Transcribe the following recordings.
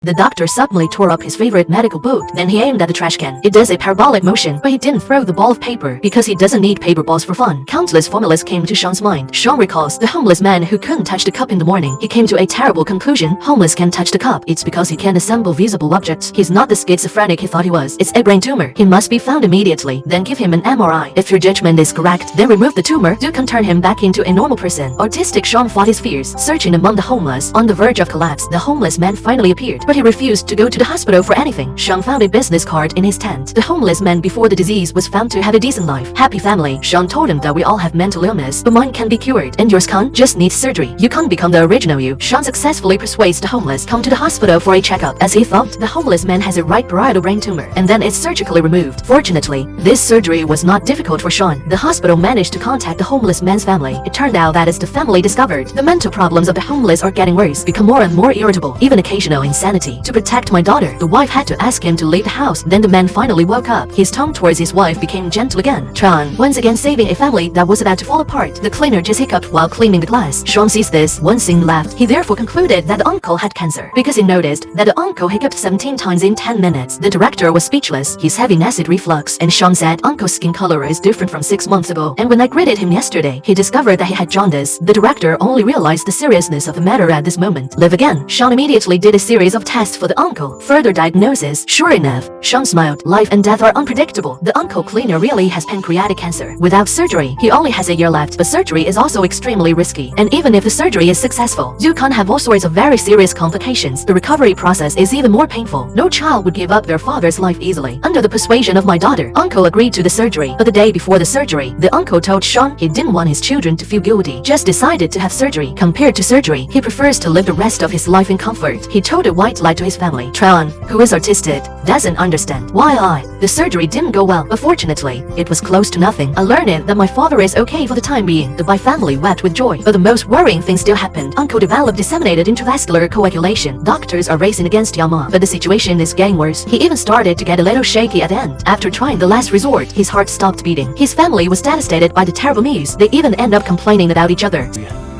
The doctor suddenly tore up his favorite medical book, then he aimed at the trash can. It does a parabolic motion, but he didn't throw the ball of paper because he doesn't need paper balls for fun. Countless formulas came to Sean's mind. Sean recalls the homeless man who couldn't touch the cup in the morning. He came to a terrible conclusion. Homeless can't touch the cup. It's because he can't assemble visible objects. He's not the schizophrenic he thought he was. It's a brain tumor. He must be found immediately. Then give him an MRI. If your judgment is correct, then remove the tumor. You can turn him back into a normal person. Autistic Sean fought his fears, searching among the homeless. On the verge of collapse, the homeless man finally appeared, but he refused to go to the hospital for anything. Sean found a business card in his tent. The homeless man before the disease was found to have a decent life. Happy family. Sean told him that we all have mental illness, but mine can be cured, and yours can't. Just needs surgery. You can't become the original you. Sean successfully persuades the homeless come to the hospital for a checkup. As he thought, the homeless man has a right parietal brain tumor, and then it's surgically removed. Fortunately, this surgery was not difficult for Sean. The hospital managed to contact the homeless man's family. It turned out that as the family discovered, the mental problems of the homeless are getting worse, become more and more irritable, even occasional insanity. To protect my daughter, the wife had to ask him to leave the house. Then the man finally woke up. His tone towards his wife became gentle again. Sean, once again saving a family that was about to fall apart. The cleaner just hiccuped while cleaning the glass. Sean sees this, one scene left. He therefore concluded that the uncle had cancer, because he noticed that the uncle hiccuped 17 times in 10 minutes. The director was speechless. He's having acid reflux, and Sean said uncle's skin color is different from 6 months ago. And when I greeted him yesterday, he discovered that he had jaundice. The director only realized the seriousness of the matter at this moment. Live again. Sean immediately did a series of tests for the uncle. Further diagnosis. Sure enough, Sean smiled. Life and death are unpredictable. The uncle cleaner really has pancreatic cancer. Without surgery, he only has a year left, but surgery is also extremely risky. And even if the surgery is successful, you can have all sorts of very serious complications. The recovery process is even more painful. No child would give up their father's life easily. Under the persuasion of my daughter, uncle agreed to the surgery. But the day before the surgery, the uncle told Sean he didn't want his children to feel guilty, just decided to have surgery. Compared to surgery, he prefers to live the rest of his life in comfort. He told a white lie to his family. Tron, who is autistic, doesn't understand why the surgery didn't go well, but fortunately, it was close to nothing. I learned that my father is okay for the time being. The Bai family wept with joy, but the most worrying thing still happened. Uncle developed disseminated intravascular coagulation. Doctors are racing against Yama, but the situation is getting worse. He even started to get a little shaky at the end. After trying the last resort, his heart stopped beating. His family was devastated by the terrible news. They even end up complaining about each other.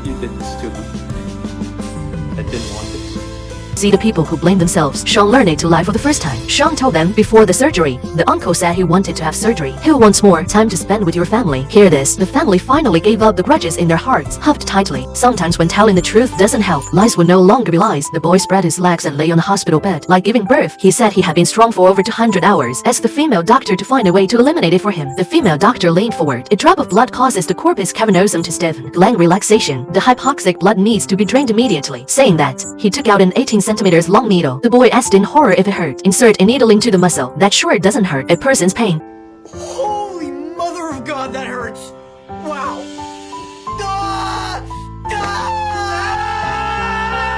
You did this to him. I didn't want this. See the people who blame themselves. Sean learned to lie for the first time. Sean told them before the surgery. The uncle said he wanted to have surgery. He wants more time to spend with your family. Hear this. The family finally gave up the grudges in their hearts, hugged tightly. Sometimes when telling the truth doesn't help, lies will no longer be lies. The boy spread his legs and lay on the hospital bed. Like giving birth, he said he had been strong for over 200 hours. Asked the female doctor to find a way to eliminate it for him. The female doctor leaned forward. A drop of blood causes the corpus cavernosum to stiffen. Gland relaxation. The hypoxic blood needs to be drained immediately. Saying that, he took out an 18 centimeters long needle. The boy asked in horror if it hurt. Insert a needle into the muscle. That sure doesn't hurt a person's pain. Holy mother of God, that hurts! Wow! Ah! Ah!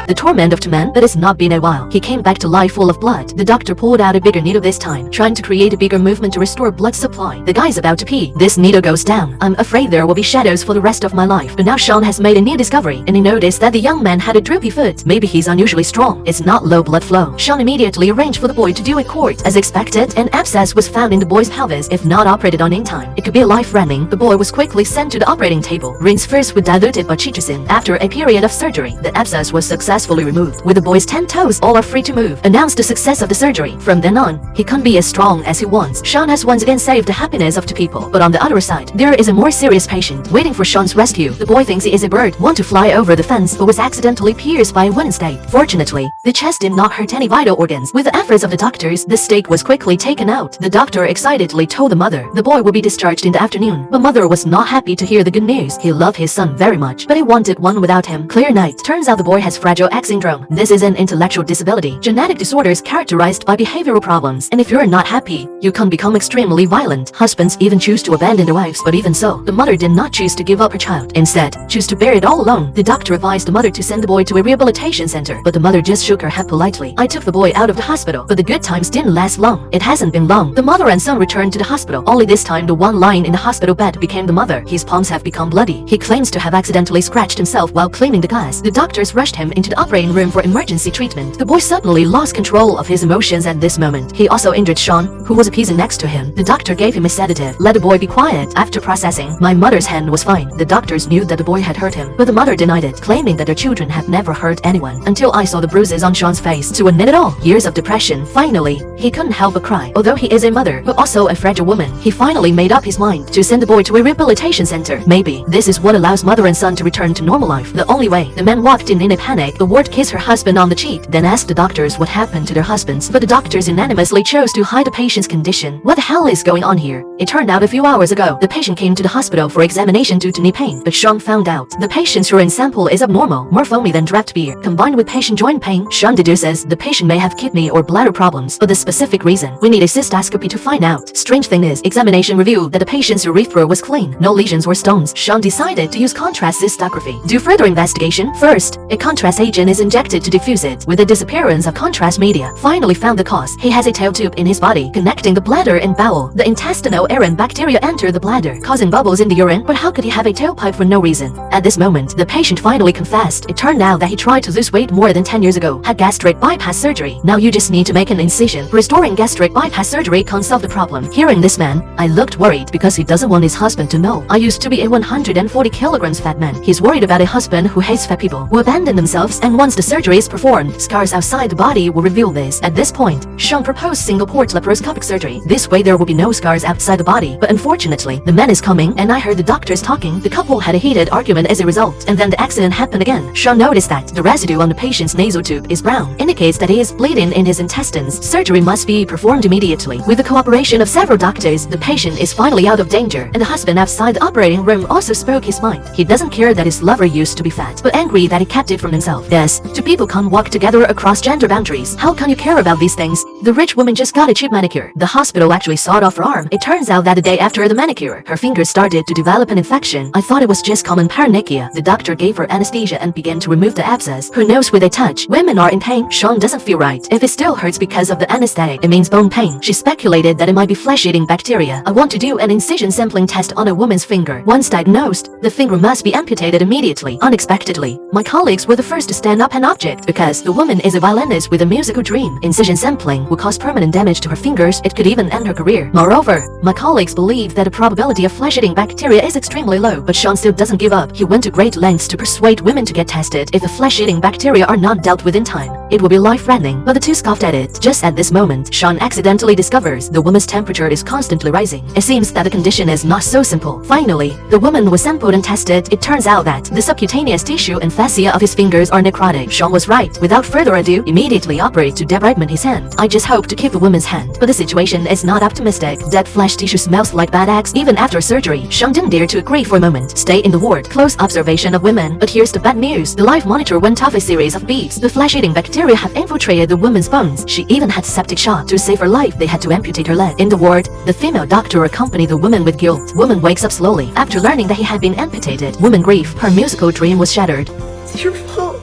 The torment of two men, but it's not been a while. He came back to life full of blood. The doctor pulled out a bigger needle this time, trying to create a bigger movement to restore blood supply. The guy's about to pee. This needle goes down. I'm afraid there will be shadows for the rest of my life. But now Sean has made a new discovery, and he noticed that the young man had a droopy foot. Maybe he's unusually strong. It's not low blood flow. Sean immediately arranged for the boy to do a quart. As expected, an abscess was found in the boy's pelvis. If not operated on in time, it could be life-threatening. The boy was quickly sent to the operating table. Rinse first with diluted bacitracin. After a period of surgery, the abscess was successfully removed. With the boy's 10 toes, all are free to move. Announced the success of the surgery. From then on, he can't be as strong as he wants. Sean has once again saved the happiness of two people. But on the other side, there is a more serious patient waiting for Sean's rescue. The boy thinks he is a bird, want to fly over the fence, but was accidentally pierced by a wooden stake. Fortunately, the chest did not hurt any vital organs. With the efforts of the doctors, the stake was quickly taken out. The doctor excitedly told the mother the boy will be discharged in the afternoon. But mother was not happy to hear the good news. He loved his son very much, but he wanted one without him. Clear night. Turns out the boy has Fragile X syndrome. This is an intellectual disability. Genetic disorders characterized by behavioral problems. And if you're not happy, you can become extremely violent. Husbands even choose to abandon their wives, but even so, the mother did not choose to give up her child. Instead, choose to bear it all alone. The doctor advised the mother to send the boy to a rehabilitation center, but the mother just shook her head politely. I took the boy out of the hospital, but the good times didn't last long. It hasn't been long. The mother and son returned to the hospital. Only this time, the one lying in the hospital bed became the mother. His palms have become bloody. He claims to have accidentally scratched himself while cleaning the glass. The doctors rushed him into the operating room for emergency treatment. The boy suddenly lost control of his emotions at this moment. He also injured Sean, who was appeasing next to him. The doctor gave him a sedative. Let the boy be quiet. After processing, my mother's hand was fine. The doctors knew that the boy had hurt him, but the mother denied it, claiming that their children had never hurt anyone. Until I saw the bruises on Sean's face to admit it all. Years of depression. Finally, he couldn't help but cry. Although he is a mother, but also a fragile woman, he finally made up his mind to send the boy to a rehabilitation center. Maybe this is what allows mother and son to return to normal life. The only way. The man walked in a panic. The ward kissed her husband on the cheek, then asked the doctors what happened to their husbands. But the doctors unanimously chose to hide the patient's condition. What the hell is going on here? It turned out a few hours ago, the patient came to the hospital for examination due to knee pain, but Sean found out the patient's urine sample is abnormal, more foamy than draft beer. Combined with patient joint pain, Sean deduces the patient may have kidney or bladder problems. But the specific reason, we need a cystoscopy to find out. Strange thing is, examination revealed that the patient's urethra was clean, no lesions or stones. Sean decided to use contrast cystography. Do further investigation. First, a contrast agent is injected to diffuse it. With the disappearance of contrast media, finally found the cause. He has a tail tube in his body connecting the bladder and bowel. The intestinal airborne bacteria enter the bladder, causing bubbles in the urine. But how could he have a tailpipe for no reason? At this moment, the patient finally confessed. It turned out that he tried to lose weight more than 10 years ago, had gastric bypass surgery. Now you just need to make an incision. Restoring gastric bypass surgery can't solve the problem. Hearing this man, I looked worried because he doesn't want his husband to know. I used to be a 140 kilograms fat man. He's worried about a husband who hates fat people, who abandon themselves, and once the surgery is performed, scars outside the body will reveal this. At this point, Sean proposed single port laparoscopic surgery. This way there will be no scars outside the body. But unfortunately, the man is coming, and I heard the doctors talking. The couple had a heated argument as a result, and then the accident happened again. Sean noticed that the residue on the patient's nasal tube is brown, indicates that he is bleeding in his intestines. Surgery must be performed immediately. With the cooperation of several doctors, the patient is finally out of danger, and the husband outside the operating room also spoke his mind. He doesn't care that his lover used to be fat, but angry that he kept it from himself. Yes, two people can't walk together across gender boundaries. How can you care about these things? The rich woman just got a cheap manicure. The hospital actually sawed off her arm. It turns out that the day after the manicure, her fingers started to develop an infection. I thought it was just common paronychia. The doctor gave her anesthesia and began to remove the abscess. Her nose with a touch. Women are in pain. Sean doesn't feel right. If it still hurts because of the anesthetic, it means bone pain. She speculated that it might be flesh-eating bacteria. I want to do an incision sampling test on a woman's finger. Once diagnosed, the finger must be amputated immediately. Unexpectedly, my colleagues were the first to stand up and object because the woman is a violinist with a musical dream. Incision sampling will cause permanent damage to her fingers. It could even end her career. Moreover, my colleagues believe that the probability of flesh-eating bacteria is extremely low, but Sean still doesn't give up. He went to great lengths to persuade women to get tested. If the flesh-eating bacteria are not dealt with in time, it will be life-threatening. But the two scoffed at it. Just at this moment, Sean accidentally discovers the woman's temperature is constantly rising. It seems that the condition is not so simple. Finally, the woman was sampled and tested. It turns out that the subcutaneous tissue and fascia of his fingers are necrotic. Sean was right. Without further ado, immediately operate to debridement his hand. I just hope to keep the woman's hand, but the situation is not optimistic. Dead flesh tissue smells like bad eggs. Even after surgery, Sean didn't dare to agree for a moment. Stay in the ward. Close observation of women. But here's the bad news. The live monitor went off a series of beeps. The flesh-eating bacteria have infiltrated the woman's bones. She even had septic shock. To save her life, they had to amputate her leg. In the ward, the female doctor accompanied the woman with guilt. Woman wakes up slowly after learning that he had been amputated. Woman grief. Her musical dream was shattered. It's your fault.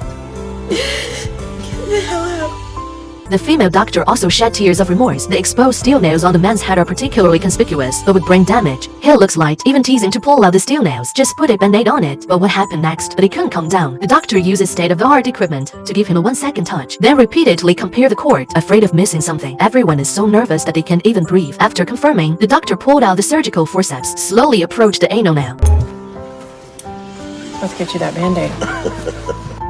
Get the hell out. The female doctor also shed tears of remorse. The exposed steel nails on the man's head are particularly conspicuous, but with brain damage. Hair looks light, even teasing to pull out the steel nails. Just put a band-aid on it. But what happened next? But he couldn't calm down. The doctor uses state-of-the-art equipment to give him a 1-second touch, then repeatedly compare the cord, afraid of missing something. Everyone is so nervous that they can't even breathe. After confirming, the doctor pulled out the surgical forceps, slowly approached the anal nail. Let's get you that band-aid.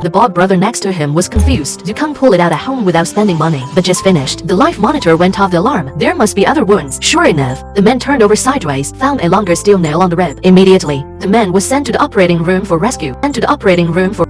The Bob brother next to him was confused. You can't pull it out at home without spending money. But just finished. The life monitor went off the alarm. There must be other wounds. Sure enough, the man turned over sideways, found a longer steel nail on the rib. Immediately, the man was sent to the operating room for rescue.